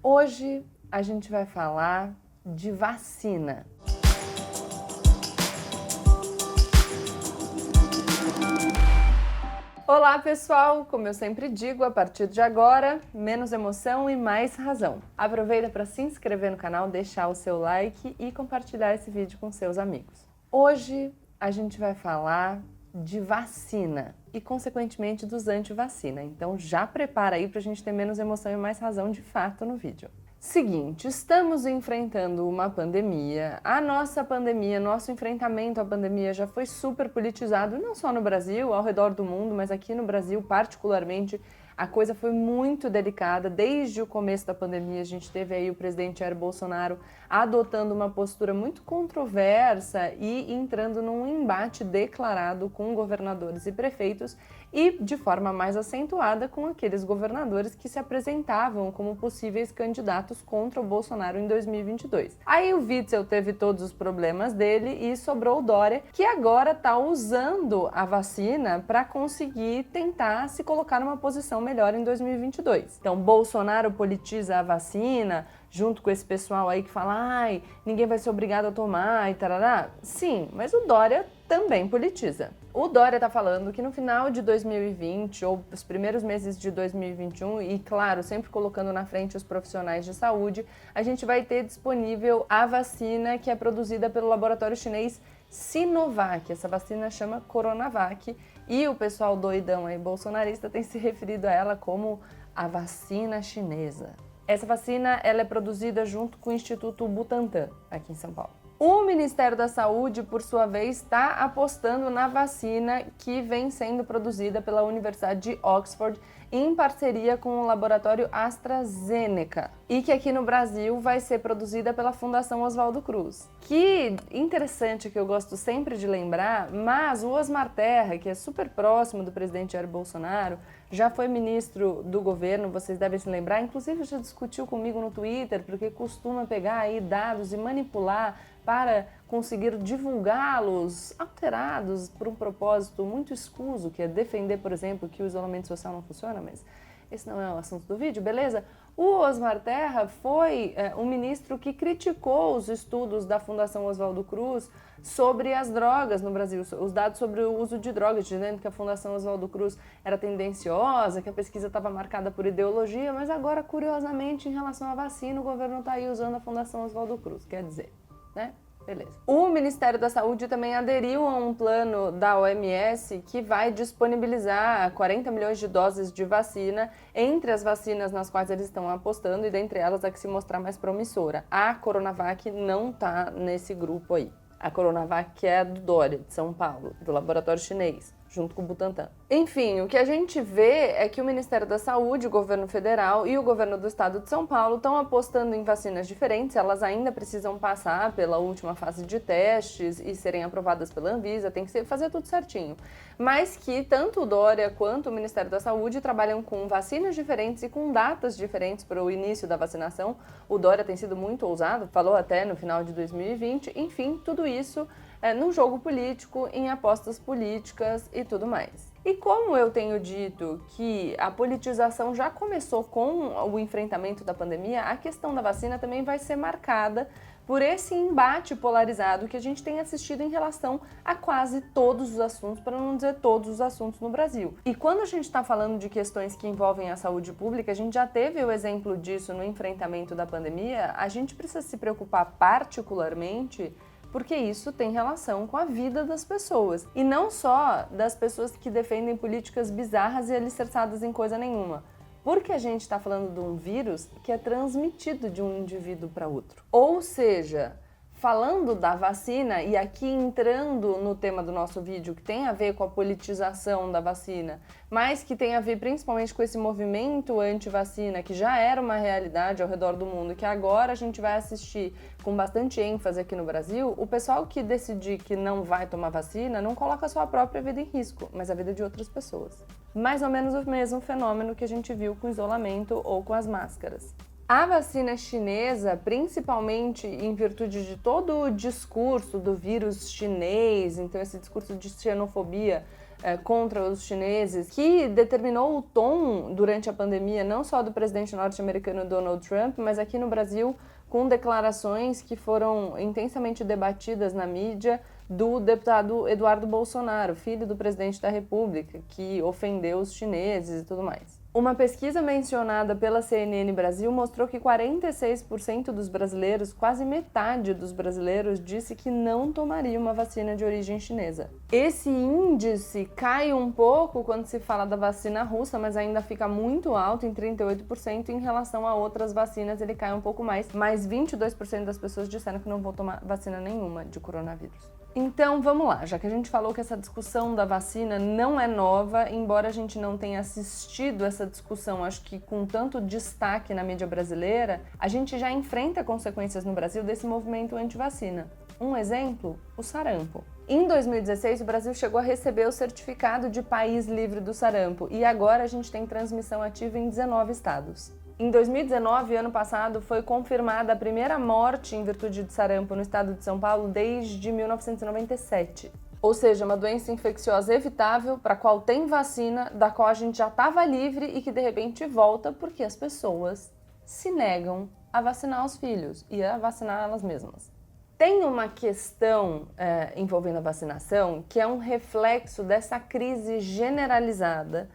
Hoje a gente vai falar de vacina. Olá pessoal, como eu sempre digo, a partir de agora, menos emoção e mais razão. Aproveita para se inscrever no canal, deixar o seu like e compartilhar esse vídeo com seus amigos. Hoje a gente vai falar de vacina e, consequentemente, dos anti-vacina. Então já prepara aí para a gente ter menos emoção e mais razão de fato no vídeo. Seguinte, estamos enfrentando uma pandemia. A nossa pandemia, nosso enfrentamento à pandemia já foi super politizado, não só no Brasil, ao redor do mundo, mas aqui no Brasil particularmente. A coisa foi muito delicada. Desde o começo da pandemia, a gente teve aí o presidente Jair Bolsonaro adotando uma postura muito controversa e entrando num embate declarado com governadores e prefeitos e, de forma mais acentuada, com aqueles governadores que se apresentavam como possíveis candidatos contra o Bolsonaro em 2022. Aí o Witzel teve todos os problemas dele e sobrou o Dória, que agora está usando a vacina para conseguir tentar se colocar numa posição melhor em 2022. Então, Bolsonaro politiza a vacina, junto com esse pessoal aí que fala, ai, ninguém vai ser obrigado a tomar e tarará. Sim, mas o Dória também politiza. O Dória tá falando que no final de 2020 ou os primeiros meses de 2021, e claro, sempre colocando na frente os profissionais de saúde, a gente vai ter disponível a vacina que é produzida pelo laboratório chinês Sinovac. Essa vacina chama Coronavac e o pessoal doidão aí bolsonarista tem se referido a ela como a vacina chinesa. Essa vacina ela é produzida junto com o Instituto Butantan, aqui em São Paulo. O Ministério da Saúde, por sua vez, está apostando na vacina que vem sendo produzida pela Universidade de Oxford em parceria com o laboratório AstraZeneca e que aqui no Brasil vai ser produzida pela Fundação Oswaldo Cruz. Que interessante, que eu gosto sempre de lembrar, mas o Osmar Terra, que é super próximo do presidente Jair Bolsonaro, já foi ministro do governo, vocês devem se lembrar, inclusive já discutiu comigo no Twitter, porque costuma pegar aí dados e manipular para conseguir divulgá-los alterados por um propósito muito escuso, que é defender, por exemplo, que o isolamento social não funciona, mas esse não é o assunto do vídeo, beleza? O Osmar Terra foi um ministro que criticou os estudos da Fundação Oswaldo Cruz sobre as drogas no Brasil, os dados sobre o uso de drogas, dizendo que a Fundação Oswaldo Cruz era tendenciosa, que a pesquisa estava marcada por ideologia, mas agora, curiosamente, em relação à vacina, o governo está aí usando a Fundação Oswaldo Cruz, quer dizer, né? Beleza. O Ministério da Saúde também aderiu a um plano da OMS que vai disponibilizar 40 milhões de doses de vacina, entre as vacinas nas quais eles estão apostando, e dentre elas a que se mostrar mais promissora. A Coronavac não está nesse grupo aí. A Coronavac é a do Dória, de São Paulo, do laboratório chinês, junto com o Butantan. Enfim, o que a gente vê é que o Ministério da Saúde, o governo federal e o governo do estado de São Paulo estão apostando em vacinas diferentes, elas ainda precisam passar pela última fase de testes e serem aprovadas pela Anvisa, tem que fazer tudo certinho. Mas que tanto o Dória quanto o Ministério da Saúde trabalham com vacinas diferentes e com datas diferentes para o início da vacinação. O Dória tem sido muito ousado, falou até no final de 2020, enfim, tudo isso num jogo político, em apostas políticas e tudo mais. E como eu tenho dito que a politização já começou com o enfrentamento da pandemia, a questão da vacina também vai ser marcada por esse embate polarizado que a gente tem assistido em relação a quase todos os assuntos, para não dizer todos os assuntos no Brasil. E quando a gente está falando de questões que envolvem a saúde pública, a gente já teve o exemplo disso no enfrentamento da pandemia, a gente precisa se preocupar particularmente porque isso tem relação com a vida das pessoas. E não só das pessoas que defendem políticas bizarras e alicerçadas em coisa nenhuma. Porque a gente está falando de um vírus que é transmitido de um indivíduo para outro. Ou seja, falando da vacina, e aqui entrando no tema do nosso vídeo, que tem a ver com a politização da vacina, mas que tem a ver principalmente com esse movimento anti-vacina, que já era uma realidade ao redor do mundo, que agora a gente vai assistir com bastante ênfase aqui no Brasil, o pessoal que decidir que não vai tomar vacina não coloca só a própria vida em risco, mas a vida de outras pessoas. Mais ou menos o mesmo fenômeno que a gente viu com o isolamento ou com as máscaras. A vacina chinesa, principalmente em virtude de todo o discurso do vírus chinês, então esse discurso de xenofobia contra os chineses, que determinou o tom durante a pandemia, não só do presidente norte-americano Donald Trump, mas aqui no Brasil, com declarações que foram intensamente debatidas na mídia do deputado Eduardo Bolsonaro, filho do presidente da República, que ofendeu os chineses e tudo mais. Uma pesquisa mencionada pela CNN Brasil mostrou que 46% dos brasileiros, quase metade dos brasileiros, disse que não tomaria uma vacina de origem chinesa. Esse índice cai um pouco quando se fala da vacina russa, mas ainda fica muito alto, em 38%, em relação a outras vacinas ele cai um pouco mais, mas 22% das pessoas disseram que não vão tomar vacina nenhuma de coronavírus. Então, vamos lá, já que a gente falou que essa discussão da vacina não é nova, embora a gente não tenha assistido essa discussão, acho que com tanto destaque na mídia brasileira, a gente já enfrenta consequências no Brasil desse movimento anti-vacina. Um exemplo, o sarampo. Em 2016, o Brasil chegou a receber o certificado de país livre do sarampo e agora a gente tem transmissão ativa em 19 estados. Em 2019, ano passado, foi confirmada a primeira morte em virtude de sarampo no estado de São Paulo desde 1997. Ou seja, uma doença infecciosa evitável para a qual tem vacina, da qual a gente já estava livre e que de repente volta porque as pessoas se negam a vacinar os filhos e a vacinar elas mesmas. Tem uma questão envolvendo a vacinação que é um reflexo dessa crise generalizada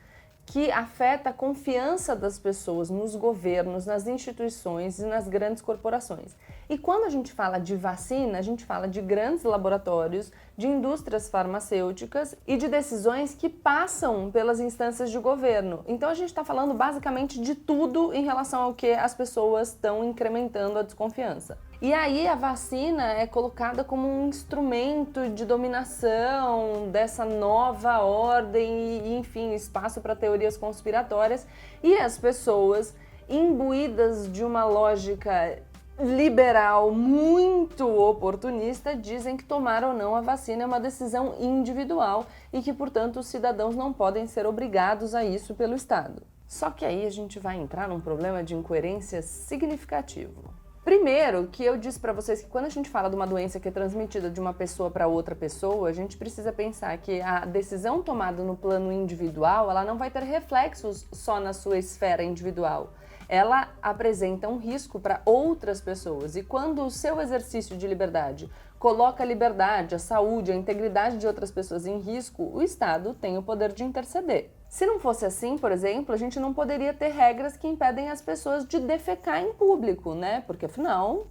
que afeta a confiança das pessoas nos governos, nas instituições e nas grandes corporações. E quando a gente fala de vacina, a gente fala de grandes laboratórios, de indústrias farmacêuticas e de decisões que passam pelas instâncias de governo. Então a gente está falando basicamente de tudo em relação ao que as pessoas estão incrementando a desconfiança. E aí a vacina é colocada como um instrumento de dominação dessa nova ordem e, enfim, espaço para teorias conspiratórias. E as pessoas, imbuídas de uma lógica liberal muito oportunista, dizem que tomar ou não a vacina é uma decisão individual e que, portanto, os cidadãos não podem ser obrigados a isso pelo Estado. Só que aí a gente vai entrar num problema de incoerência significativo. Primeiro, que eu disse para vocês que quando a gente fala de uma doença que é transmitida de uma pessoa para outra pessoa, a gente precisa pensar que a decisão tomada no plano individual, ela não vai ter reflexos só na sua esfera individual. Ela apresenta um risco para outras pessoas e quando o seu exercício de liberdade coloca a liberdade, a saúde, a integridade de outras pessoas em risco, o Estado tem o poder de interceder. Se não fosse assim, por exemplo, a gente não poderia ter regras que impedem as pessoas de defecar em público, né? Porque afinal,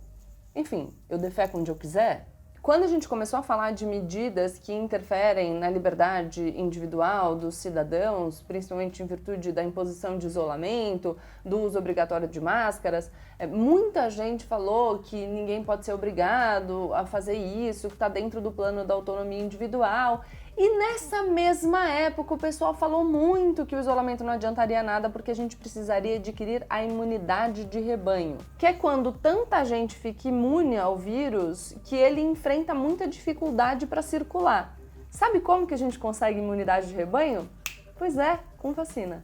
enfim, eu defeco onde eu quiser. Quando a gente começou a falar de medidas que interferem na liberdade individual dos cidadãos, principalmente em virtude da imposição de isolamento, do uso obrigatório de máscaras, muita gente falou que ninguém pode ser obrigado a fazer isso, que está dentro do plano da autonomia individual. E nessa mesma época o pessoal falou muito que o isolamento não adiantaria nada porque a gente precisaria adquirir a imunidade de rebanho, que é quando tanta gente fica imune ao vírus que ele enfrenta muita dificuldade para circular. Sabe como que a gente consegue imunidade de rebanho? Pois é, com vacina.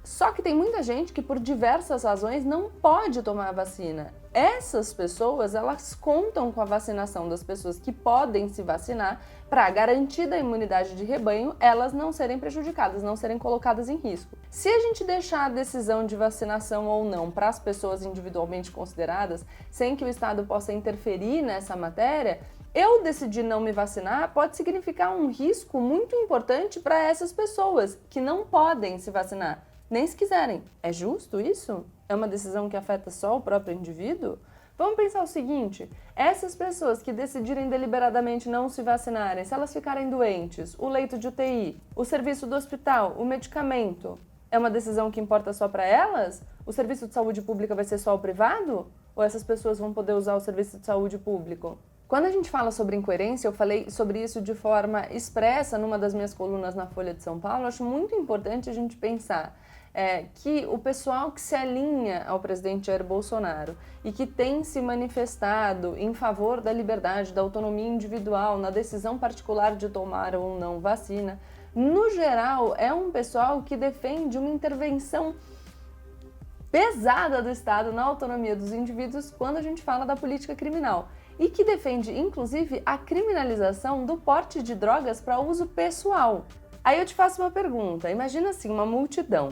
Só que tem muita gente que por diversas razões não pode tomar a vacina. Essas pessoas, elas contam com a vacinação das pessoas que podem se vacinar para garantir a imunidade de rebanho, elas não serem prejudicadas, não serem colocadas em risco. Se a gente deixar a decisão de vacinação ou não para as pessoas individualmente consideradas, sem que o Estado possa interferir nessa matéria, eu decidir não me vacinar pode significar um risco muito importante para essas pessoas que não podem se vacinar. Nem se quiserem. É justo isso? É uma decisão que afeta só o próprio indivíduo? Vamos pensar o seguinte, essas pessoas que decidirem deliberadamente não se vacinarem, se elas ficarem doentes, o leito de UTI, o serviço do hospital, o medicamento, é uma decisão que importa só para elas? O serviço de saúde pública vai ser só o privado? Ou essas pessoas vão poder usar o serviço de saúde público? Quando a gente fala sobre incoerência, eu falei sobre isso de forma expressa numa das minhas colunas na Folha de São Paulo, eu acho muito importante a gente pensar que o pessoal que se alinha ao presidente Jair Bolsonaro e que tem se manifestado em favor da liberdade, da autonomia individual, na decisão particular de tomar ou não vacina, no geral é um pessoal que defende uma intervenção pesada do Estado na autonomia dos indivíduos quando a gente fala da política criminal e que defende, inclusive, a criminalização do porte de drogas para uso pessoal. Aí eu te faço uma pergunta, imagina assim, uma multidão,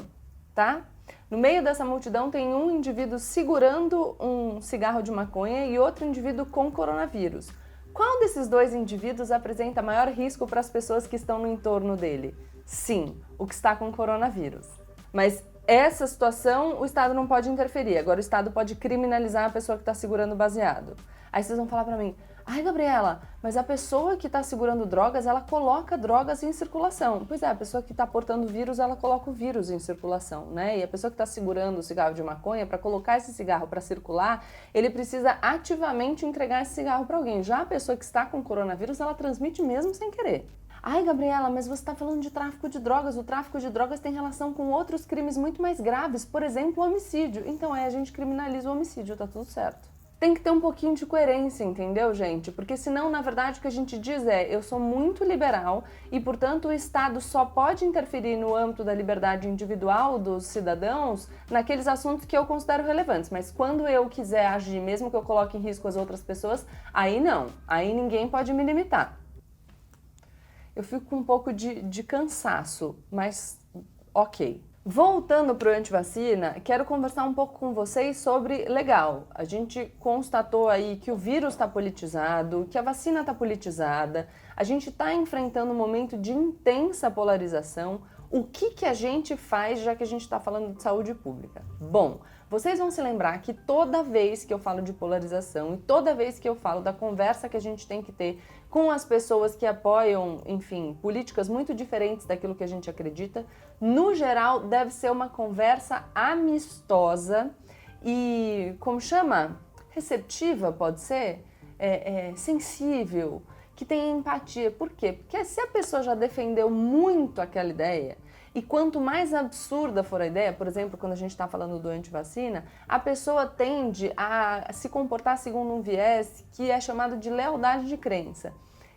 tá? No meio dessa multidão tem um indivíduo segurando um cigarro de maconha e outro indivíduo com coronavírus. Qual desses dois indivíduos apresenta maior risco para as pessoas que estão no entorno dele? Sim, o que está com coronavírus. Mas essa situação o Estado não pode interferir, agora o Estado pode criminalizar a pessoa que está segurando o baseado. Aí vocês vão falar para mim, ai Gabriela, mas a pessoa que está segurando drogas, ela coloca drogas em circulação. Pois é, a pessoa que está portando vírus, ela coloca o vírus em circulação, né? E a pessoa que está segurando o cigarro de maconha, para colocar esse cigarro para circular, ele precisa ativamente entregar esse cigarro para alguém. Já a pessoa que está com coronavírus, ela transmite mesmo sem querer. Ai, Gabriela, mas você está falando de tráfico de drogas. O tráfico de drogas tem relação com outros crimes muito mais graves, por exemplo, o homicídio. Então a gente criminaliza o homicídio, tá tudo certo. Tem que ter um pouquinho de coerência, entendeu, gente? Porque senão, na verdade, o que a gente diz é, eu sou muito liberal e, portanto, o Estado só pode interferir no âmbito da liberdade individual dos cidadãos naqueles assuntos que eu considero relevantes. Mas quando eu quiser agir, mesmo que eu coloque em risco as outras pessoas, aí não. Aí ninguém pode me limitar. Eu fico com um pouco de cansaço, mas ok. Voltando para o antivacina, quero conversar um pouco com vocês sobre, legal, a gente constatou aí que o vírus está politizado, que a vacina está politizada, a gente está enfrentando um momento de intensa polarização. O que a gente faz, já que a gente está falando de saúde pública? Bom, vocês vão se lembrar que toda vez que eu falo de polarização e toda vez que eu falo da conversa que a gente tem que ter com as pessoas que apoiam, enfim, políticas muito diferentes daquilo que a gente acredita, no geral deve ser uma conversa amistosa e, como chama? Receptiva, pode ser? Sensível, que tem empatia. Por quê? Porque se a pessoa já defendeu muito aquela ideia, e quanto mais absurda for a ideia, por exemplo, quando a gente está falando do antivacina, a pessoa tende a se comportar segundo um viés que é chamado de lealdade de crença.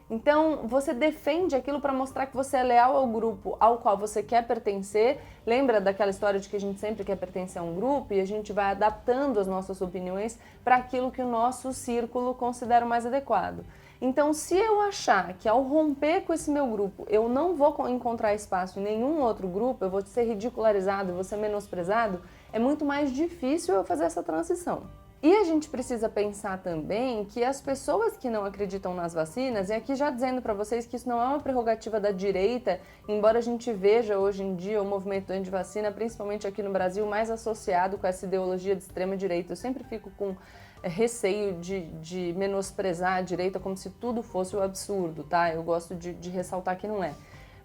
Então, você defende aquilo para mostrar que você é leal ao grupo ao qual você quer pertencer. Lembra daquela história de que a gente sempre quer pertencer a um grupo e a gente vai adaptando as nossas opiniões para aquilo que o nosso círculo considera o mais adequado. Então, se eu achar que ao romper com esse meu grupo, eu não vou encontrar espaço em nenhum outro grupo, eu vou ser ridicularizado, eu vou ser menosprezado, é muito mais difícil eu fazer essa transição. E a gente precisa pensar também que as pessoas que não acreditam nas vacinas, e aqui já dizendo para vocês que isso não é uma prerrogativa da direita, embora a gente veja hoje em dia o movimento anti-vacina, principalmente aqui no Brasil, mais associado com essa ideologia de extrema direita. Eu sempre fico com receio de menosprezar a direita como se tudo fosse o absurdo, tá? Eu gosto de ressaltar que não é.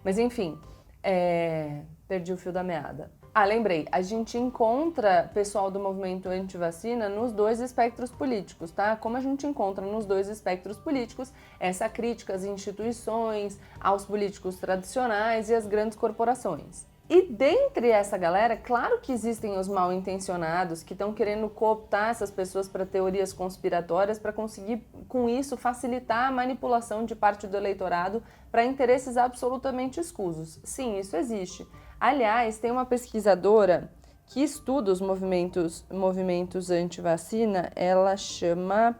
Mas enfim, perdi o fio da meada. Ah, lembrei, a gente encontra pessoal do movimento anti-vacina nos dois espectros políticos, tá? Como a gente encontra nos dois espectros políticos essa crítica às instituições, aos políticos tradicionais e às grandes corporações. E dentre essa galera, claro que existem os mal intencionados que estão querendo cooptar essas pessoas para teorias conspiratórias para conseguir, com isso, facilitar a manipulação de parte do eleitorado para interesses absolutamente escusos. Sim, isso existe. Aliás, tem uma pesquisadora que estuda os movimentos anti-vacina, ela chama,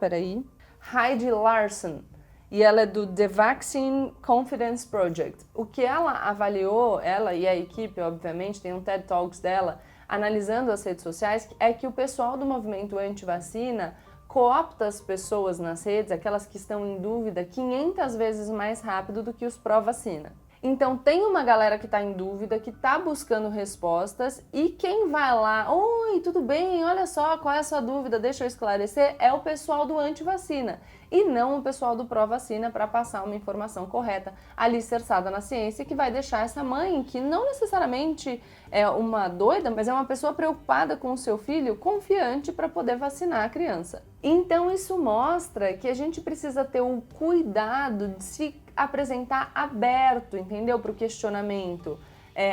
Heidi Larson, e ela é do The Vaccine Confidence Project. O que ela avaliou, ela e a equipe, obviamente, tem um TED Talks dela, analisando as redes sociais, é que o pessoal do movimento anti-vacina coopta as pessoas nas redes, aquelas que estão em dúvida, 500 vezes mais rápido do que os pró-vacina. Então tem uma galera que está em dúvida, que está buscando respostas, e quem vai lá, oi, tudo bem, olha só, qual é a sua dúvida, deixa eu esclarecer, é o pessoal do anti-vacina, e não o pessoal do pró-vacina para passar uma informação correta, alicerçada na ciência, que vai deixar essa mãe, que não necessariamente é uma doida, mas é uma pessoa preocupada com o seu filho, confiante para poder vacinar a criança. Então isso mostra que a gente precisa ter o cuidado de se apresentar aberto, entendeu? Para o questionamento,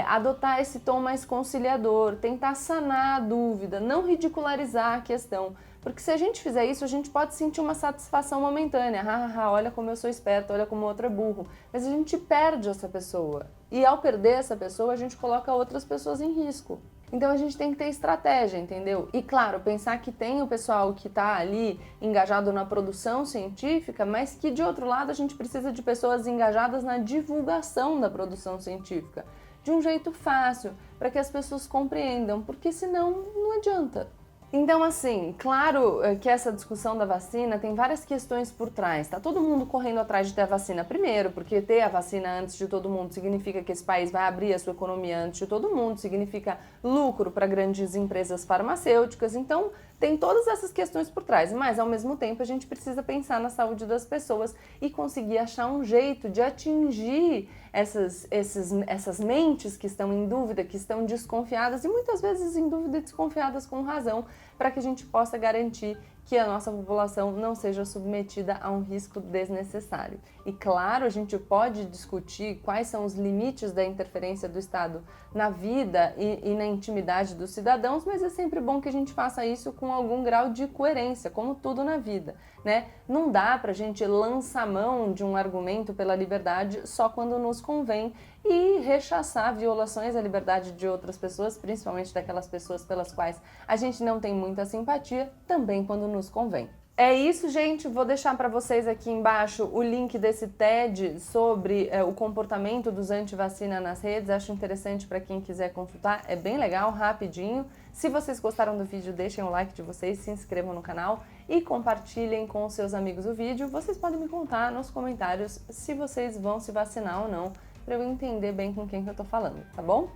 adotar esse tom mais conciliador, tentar sanar a dúvida, não ridicularizar a questão, porque se a gente fizer isso, a gente pode sentir uma satisfação momentânea, olha como eu sou esperto, olha como o outro é burro, mas a gente perde essa pessoa, e ao perder essa pessoa, a gente coloca outras pessoas em risco. Então a gente tem que ter estratégia, entendeu? E claro, pensar que tem o pessoal que está ali engajado na produção científica, mas que de outro lado a gente precisa de pessoas engajadas na divulgação da produção científica, de um jeito fácil, para que as pessoas compreendam, porque senão não adianta. Então, assim, claro que essa discussão da vacina tem várias questões por trás. Tá todo mundo correndo atrás de ter a vacina primeiro, porque ter a vacina antes de todo mundo significa que esse país vai abrir a sua economia antes de todo mundo, significa lucro para grandes empresas farmacêuticas. Então, tem todas essas questões por trás, mas ao mesmo tempo a gente precisa pensar na saúde das pessoas e conseguir achar um jeito de atingir essas mentes que estão em dúvida, que estão desconfiadas e muitas vezes em dúvida e desconfiadas com razão, para que a gente possa garantir que a nossa população não seja submetida a um risco desnecessário. E claro, a gente pode discutir quais são os limites da interferência do Estado na vida e na intimidade dos cidadãos, mas é sempre bom que a gente faça isso com algum grau de coerência, como tudo na vida, né? Não dá pra gente lançar mão de um argumento pela liberdade só quando nos convém e rechaçar violações à liberdade de outras pessoas, principalmente daquelas pessoas pelas quais a gente não tem muita simpatia, também quando nos convém. É isso, gente. Vou deixar para vocês aqui embaixo o link desse TED sobre o comportamento dos anti-vacina nas redes. Acho interessante para quem quiser consultar. É bem legal, rapidinho. Se vocês gostaram do vídeo, deixem o like de vocês, se inscrevam no canal e compartilhem com os seus amigos o vídeo. Vocês podem me contar nos comentários se vocês vão se vacinar ou não, para eu entender bem com quem que eu tô falando, tá bom?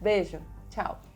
Beijo, tchau!